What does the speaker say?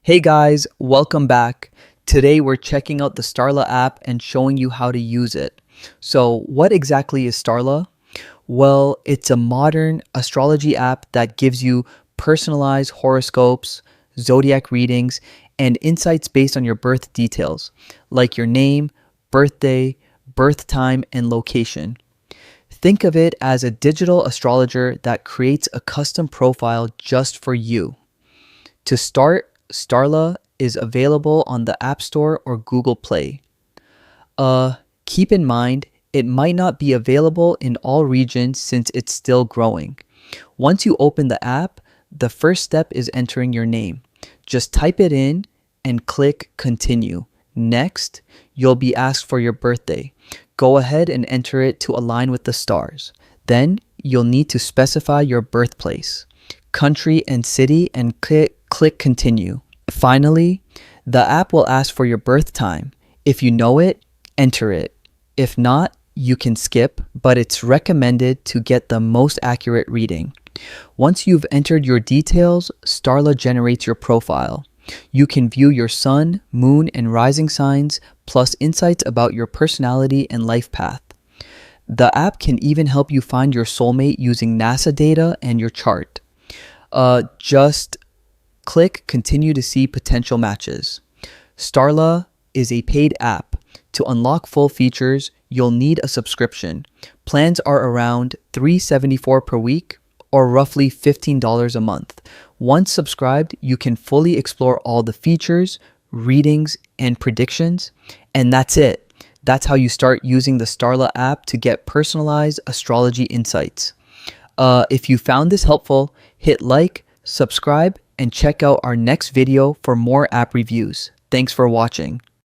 Hey guys, welcome back. Today we're checking out the Starla app and showing you how to use it. So, what exactly is Starla? Well, it's a modern astrology app that gives you personalized horoscopes, zodiac readings, and insights based on your birth details, like your name, birthday, birth time, and location. Think of it as a digital astrologer that creates a custom profile just for you. To start, Starla is available on the App Store or Google Play. Keep in mind, it might not be available in all regions since it's still growing. Once you open the app, the first step is entering your name. Just type it in and click Continue. Next, you'll be asked for your birthday. Go ahead and enter it to align with the stars. Then, you'll need to specify your birthplace, country, and city and click Continue. Finally, the app will ask for your birth time. If you know it, enter it. If not, you can skip, but it's recommended to get the most accurate reading. Once you've entered your details, Starla generates your profile. You can view your sun, moon, and rising signs, plus insights about your personality and life path. The app can even help you find your soulmate using NASA data and your chart. Just click Continue to see potential matches. Starla is a paid app. To unlock full features, you'll need a subscription. Plans are around $3.74 per week or roughly $15 a month. Once subscribed, you can fully explore all the features, readings, and predictions. And that's it. That's how you start using the Starla app to get personalized astrology insights. If you found this helpful, hit like, subscribe, and check out our next video for more app reviews. Thanks for watching.